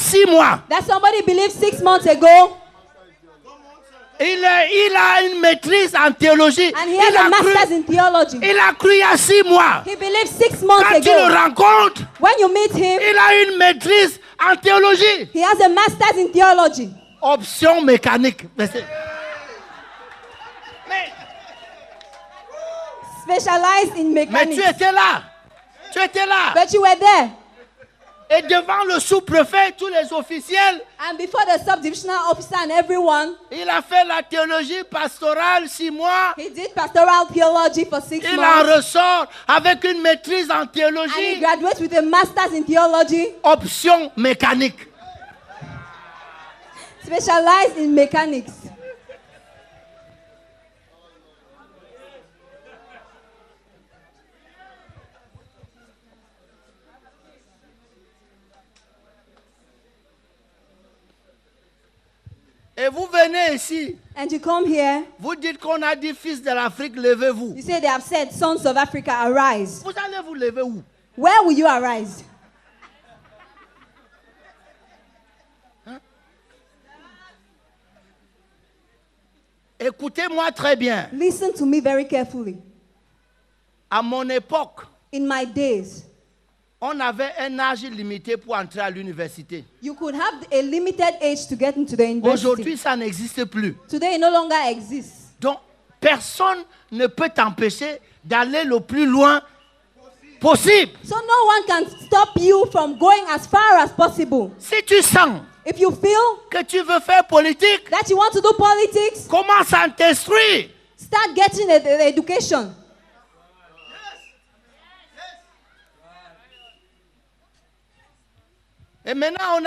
6 mois. that somebody believed 6 months ago, Il a une maîtrise en théologie. and he has a master's in theology. Il a cru il y a 6 mois. He believed 6 months Quand tu le ago. rencontres, When you meet him, il a une maîtrise en théologie. he has a master's in theology. Option mécanique. Mais Specialized in tu mechanics. étais là. Tu étais là. But you were there. Et devant le sous-préfet, tous les officiels, And before the subdivisional officer and everyone, il a fait la théologie pastorale 6 mois. he did pastoral theology for 6 Il en months. ressort avec une maîtrise en And he théologie. graduates with a master's in theology, Option mécanique. specialized in mechanics. Et vous venez ici, And you come here, vous dites qu'on a dit fils de l'Afrique, levez-vous. you say they have said, sons of Africa, arise. Vous allez vous lever où? Where will you arise? Écoutez-moi très bien. Listen to me very carefully. À mon époque, In my days, on avait un âge limité pour entrer à l'université. you could have a limited age to get into the Aujourd'hui, university. ça n'existe plus. Today, it no longer exists. Donc, personne ne peut t'empêcher d'aller le plus loin possible. So no one can stop you from going as far as possible. Si tu sens If you feel que tu veux faire politique, that you want to do politics, commence à t'instruire. start getting the education. Et maintenant,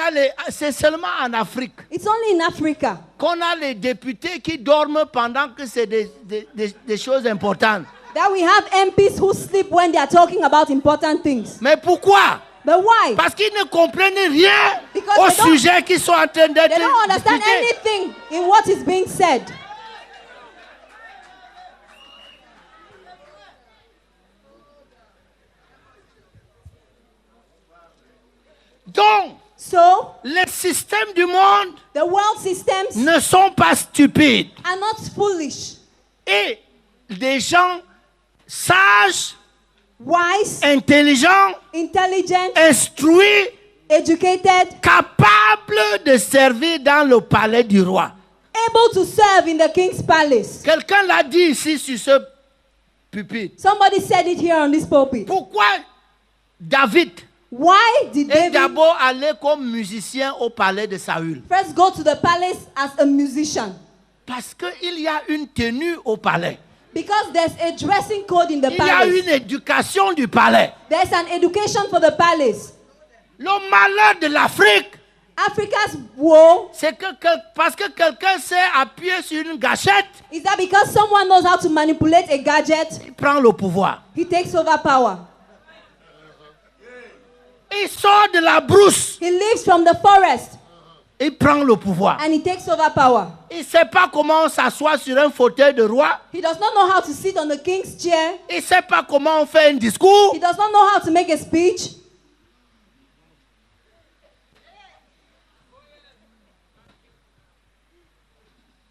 c'est seulement en Afrique It's only in Africa qu'on a les députés qui dorment pendant que c'est des choses importantes. that we have MPs who sleep when they are talking about important things. Mais pourquoi? But why? Parce qu'ils ne comprennent rien Because au they don't- sujet qu'ils sont en train d'être They don't understand discutés. anything in what is being said. Donc, So, les systèmes du monde the world systems ne sont pas stupides. are not foolish. Et des gens sages, Wise, intelligents, intelligent, instruits, educated, capables de servir dans le palais du roi. able to serve in the king's palace. Quelqu'un l'a dit ici sur ce pupitre. Somebody said it here on this pulpit. Pourquoi David Why did est David d'abord allé comme musicien au palais de Saül? first go to the palace as a musician? Parce qu'il y a une tenue au palais. Because there's a dressing code in the Il y a une palace. éducation du palais. There's an education for the palace. Le malheur de l'Afrique, Africa's woe c'est que parce que quelqu'un sait appuyer sur une gâchette, is that because someone knows how to manipulate a gadget, il prend le pouvoir. he takes over power. Il sort de la brousse, He lives from the forest il prend le pouvoir. and he takes over power. Il ne sait pas comment on s'assoit sur un fauteuil de roi. He does not know how to sit on the king's chair. Il ne sait pas comment on fait un discours. He does not know how to make a speech.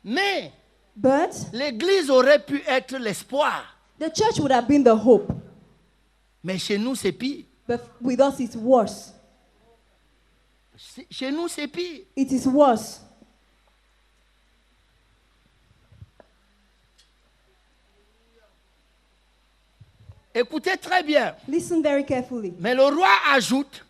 Mais But l'église aurait pu être l'espoir. the church would have been the hope. Mais chez nous, c'est pire. But with us, it's worse. Chez nous, c'est pire. It is worse. Écoutez très bien. Listen very carefully. Mais le roi ajoute,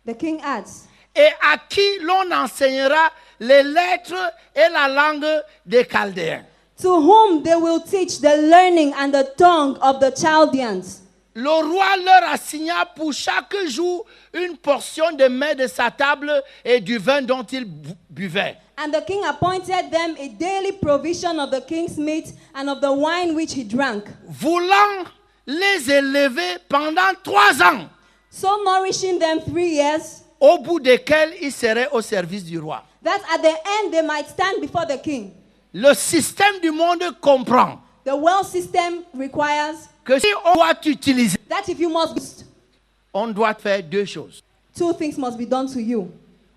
The king adds, et à qui l'on enseignera les lettres et la langue des Chaldéens. to whom they will teach the learning and the tongue of the Chaldeans. Le roi leur assigna pour chaque jour une portion de mets de sa table et du vin dont ils buvaient. And the king appointed them a daily provision of the king's meat and of the wine which he drank, Voulant les élever pendant 3 ans, so nourishing them 3 years, au bout desquels ils seraient au service du roi. that at the end they might stand before the king. Le système du monde comprend The world system requires que si on doit utiliser, that if you must, on doit faire 2 choses. 2 things must be done to you.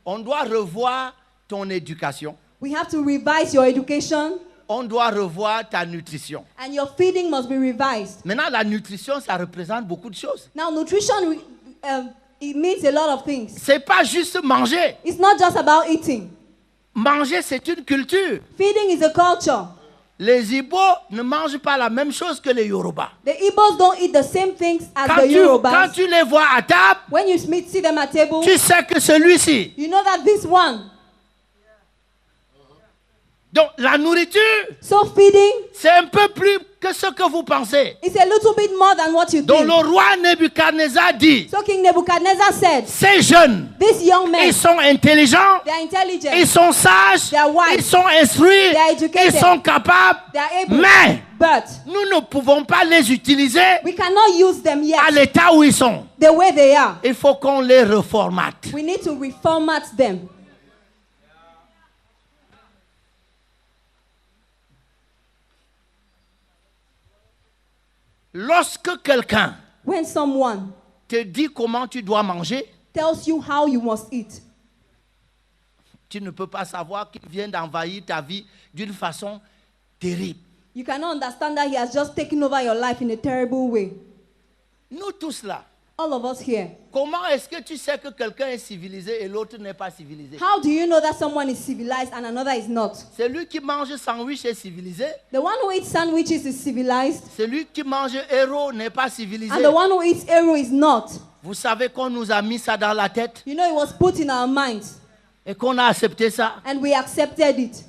On doit revoir ton éducation. We have to revise your education, On doit revoir ta nutrition. and your feeding must be revised. Maintenant, la nutrition, ça représente beaucoup de choses. Now, nutrition, it means a lot of things. C'est pas juste manger. It's not just about eating. Manger, c'est une culture. Feeding is a culture. Les Ibo ne mangent pas la même chose que les Yoruba. The Igbos don't eat the same things as Quand the tu, Yorubas. quand tu les vois à table, When you see them at table, tu sais que celui-ci. you know that this one. Donc, la nourriture, So feeding c'est un peu plus que ce que vous pensez. is a little bit more than what you Donc, think. le roi Nebuchadnezzar dit, So King Nebuchadnezzar said, ces jeunes, these young men, ils sont intelligents, they are intelligent, ils sont sages, They are wise. ils sont instruits, They are educated. ils sont capables, they are able, mais but nous ne pouvons pas les utiliser we cannot use them yet à l'état où ils sont. the way they are. Il faut qu'on les reformate. We need to reformat them. Lorsque quelqu'un When someone te dit comment tu dois manger, tells you how you must eat, tu ne peux pas savoir qu'il vient d'envahir ta vie d'une façon terrible. you cannot understand that he has just taken over your life in a terrible way. Nous tous là, All of us here. comment est-ce que tu sais que quelqu'un est civilisé et l'autre n'est pas civilisé? How do you know that someone is civilized and another is not? Celui qui mange sandwich est civilisé. The one who eats sandwiches is civilized, Celui qui mange héros n'est pas civilisé. and the one who eats arrow is not. Vous savez qu'on nous a mis ça dans la tête You know, it was put in our minds, et qu'on a accepté ça. and we accepted it.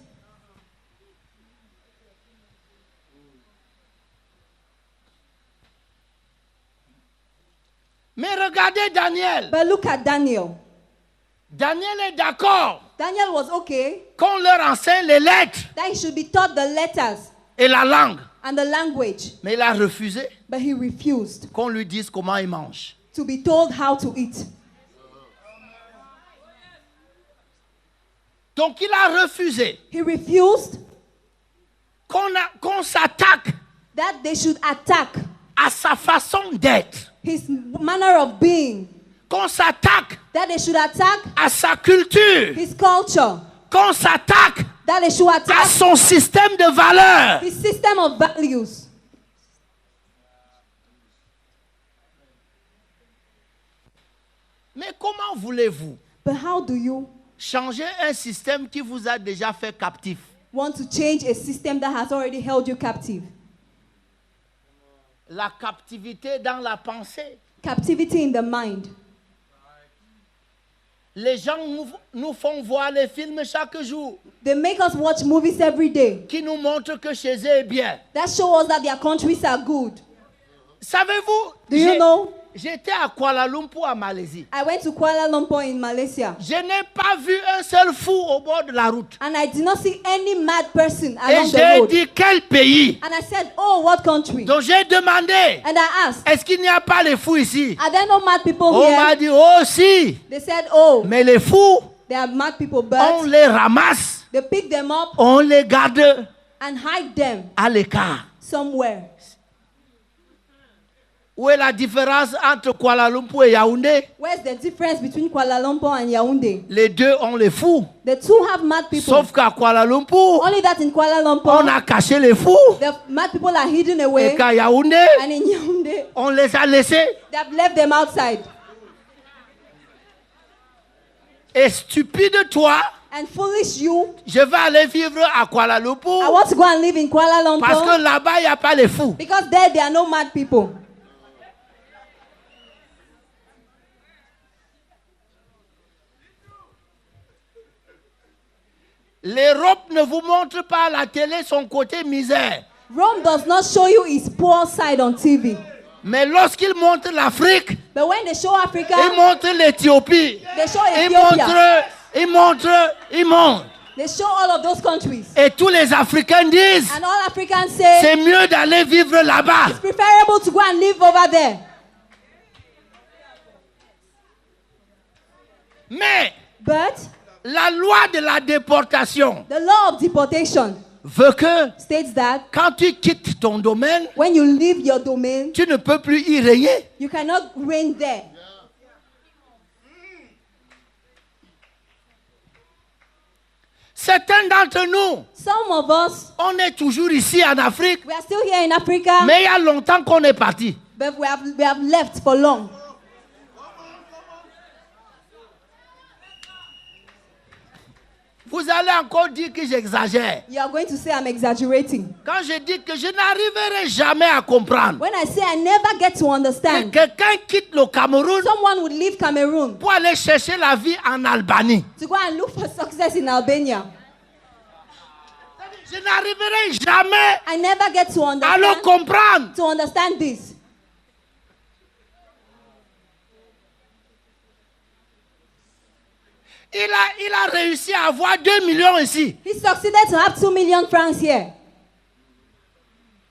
Mais regardez Daniel. But look at Daniel. Daniel est d'accord Daniel was okay qu'on leur enseigne les lettres that he should be taught the letters et la langue. and the language, Mais il a refusé but he refused qu'on lui dise comment il mange. to be told how to eat. Donc il a refusé He refused qu'on s'attaque that they should attack à sa façon d'être. his manner of being, Qu'on s'attaque that they should attack à sa culture. his culture, Qu'on s'attaque that they should à attack son système de valeurs. his system of values. Mais comment voulez-vous But how do you changer un système qui vous a déjà fait captif? want to change a system that has already held you captive? La captivité dans la pensée. Captivity in the mind. Les gens nous font voir les films chaque jour They make us watch movies every day qui nous montrent que chez eux est bien. that show us that their countries are good. Savez-vous, Do you know? j'étais à Kuala Lumpur, en Malaisie. I went to Kuala Lumpur in Malaysia, Je n'ai pas vu un seul fou au bord de la route. and I did not see any mad person Et along the j'ai road. dit, quel pays? And I said, oh, what country? Donc j'ai demandé, And I asked, est-ce qu'il n'y a pas les fous ici? are there no mad people On m'a here? dit, oh si. They said, oh, Mais les fous, there are mad people, on but les ramasse, they pick them up on les garde and hide them à l'écart. somewhere. Où est la différence entre Kuala Lumpur et Yaoundé? Where's the difference between Kuala Lumpur and Yaoundé? Les deux ont les fous. The two have mad people. Sauf qu'à Kuala Lumpur, Only that in Kuala Lumpur, on a caché les fous. the mad people are hidden Et away, qu'à Yaoundé, and in Yaoundé, on les a laissés. they have left them outside. Et stupide toi, And foolish you, je vais aller vivre à Kuala Lumpur. I want to go and live in Kuala Parce que Lumpur là-bas, il n'y a pas les fous. because there are no mad people. L'Europe ne vous montre pas à la télé son côté misère. Rome does not show you his poor side on TV. Mais lorsqu'il montre l'Afrique, But when they show Africa, il montre l'Éthiopie. they show Il Ethiopia. montre. They show all of those countries. Et tous les Africains disent, And all Africans say, c'est mieux d'aller vivre là-bas. it's preferable to go and live over there. Mais But la loi de la déportation the law of deportation veut que states that quand tu quittes ton domaine, when you leave your domain, tu ne peux plus y régner. you cannot reign there. Certains d'entre nous, Some of us, on est toujours ici en Afrique, we are still here in Africa, mais il y a longtemps qu'on est parti. but we have left for long. Vous allez encore dire que j'exagère. You are going to say I'm exaggerating. Quand je dis que je n'arriverai jamais à comprendre When I say I never get to que understand, quelqu'un quitte le Cameroun someone would leave Cameroon pour aller chercher la vie en Albanie. to go and look for success in Albania. Je n'arriverai jamais I never get to à le understand comprendre. this. Il a réussi à avoir 2 millions ici. He succeeded to have 2 million francs here.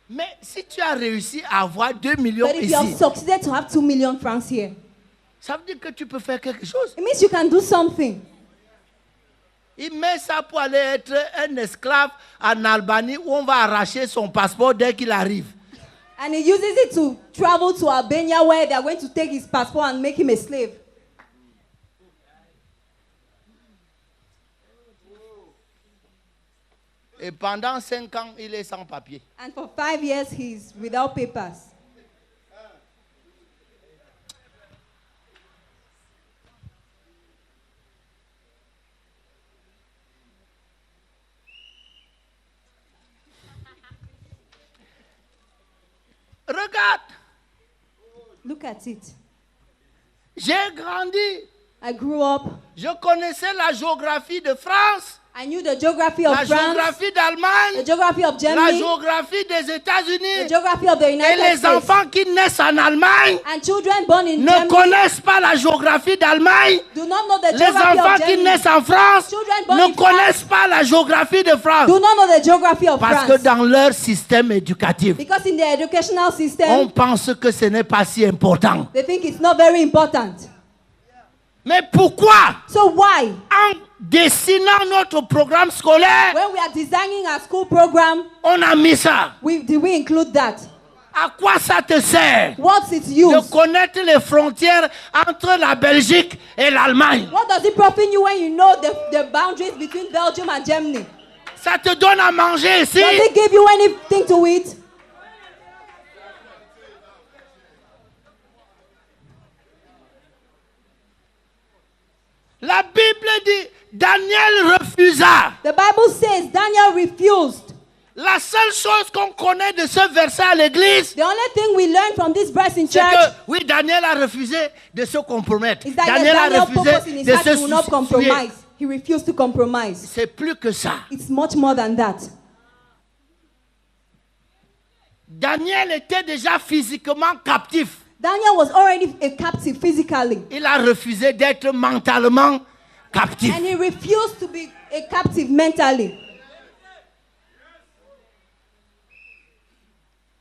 Mais si tu as réussi à avoir 2 millions But if you have ici, succeeded to have 2 million francs here, ça veut dire que tu peux faire quelque chose. it means you can do something. Il met ça pour aller être un esclave en Albanie où on va arracher son passeport dès qu'il arrive. And he uses it to travel to Albania where they are going to take his passport and make him a slave. Et pendant 5 ans, il est sans papier. And for 5 years, he's without papers. Regarde, Look at it. j'ai grandi. I grew up. Je connaissais la géographie de France, I knew the geography of la France, géographie the d'Allemagne, geography of la Germany, géographie des the États-Unis. geography of the Et United les States. enfants qui naissent en Allemagne And children born in ne Germany connaissent pas la géographie d'Allemagne. do not know the Les geography enfants of qui Germany. naissent en France Children born ne in connaissent pas la géographie de France. Do not know the geography of Parce que France. dans leur système éducatif, Because in the educational on system, pense que ce n'est pas si important. they think it's not very important. Mais pourquoi, So why, en dessinant notre programme scolaire, when we are designing our school program, on a mis ça? did we include that? À quoi ça te sert What's its de use? connaître les frontières entre la Belgique et l'Allemagne? What does it profit you when you know the boundaries between Belgium and Germany? Ça te donne à manger ici? Does it give you anything to eat? La Bible dit, Daniel refusa. The Bible says Daniel refused. La seule chose qu'on connaît de ce verset à l'église, The only thing we learn from this verse in c'est church que, oui, Daniel a refusé de se compromettre. is that Daniel a Daniel purpose in refusé his de heart se he will not soucier. compromise. He refused to compromise. C'est plus que ça. It's much more than that. Daniel était déjà physiquement captif. Daniel was already a captive physically. Il a refusé d'être mentalement captif. And he refused to be a captive mentally.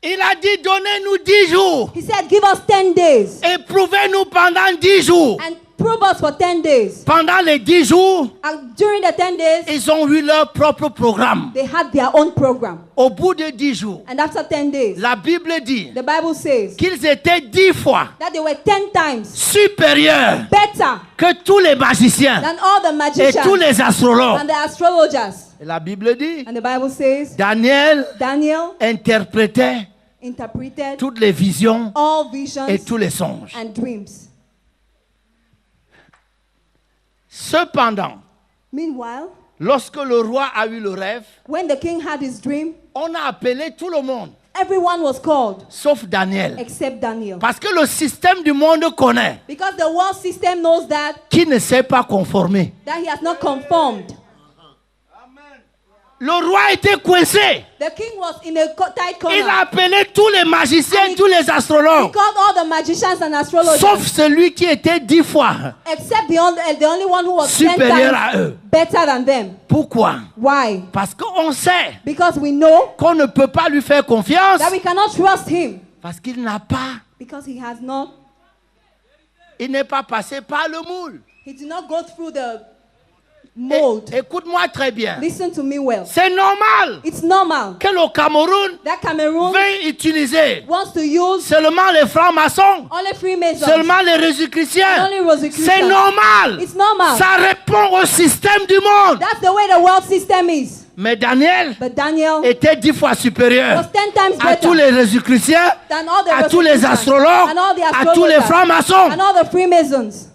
Il a dit, donnez-nous 10 jours. He said, give us 10 days. Éprouvez-nous pendant 10 jours. And prove us for 10 days. Pendant les 10 jours, And during the 10 days, ils ont eu leur propre programme. they had their own program. Au bout de 10 jours, And after 10 days, la Bible dit the Bible says qu'ils étaient 10 fois that they were 10 times supérieurs better que tous les magiciens than all the et magicians tous les astrologues. and the astrologers. Et la Bible dit, And the Bible says Daniel Daniel interprétait interpreted toutes les visions all visions et tous les songes. and dreams. Cependant, Meanwhile, lorsque le roi a eu le rêve, when the king had his dream, on a appelé tout le monde, everyone was called sauf Daniel. except Daniel. Parce que le système du monde connaît Because the world system knows that qui ne s'est pas conformé. he has not conformed. Le roi était coincé. The king was in a tight Il a corner. appelé tous les magiciens et tous les He astrologues, called all the magicians and astrologers, sauf celui qui était 10 fois except the only one who was 10 supérieur à times eux. better than them. Pourquoi? Why? Parce qu'on sait Because we know qu'on ne peut pas lui faire confiance that we cannot trust him parce qu'il n'a pas, because he has not, il n'est pas passé par le moule. he did not go through the mold. Écoute-moi très bien. Listen to me well. C'est normal It's normal que le Cameroun that Cameroon veuille utiliser wants to use seulement les francs-maçons, only Freemasons, seulement les Rosicruciens. only Rosicrucians. C'est normal. It's normal. Ça répond au système du monde. That's the way the world system is. Mais Daniel But Daniel était 10 fois supérieur was 10 times à tous better les Rosicruciens, than all the à tous les Rosicrucians, astrologues, and all the à tous les astrologers, francs-maçons. and all the Freemasons.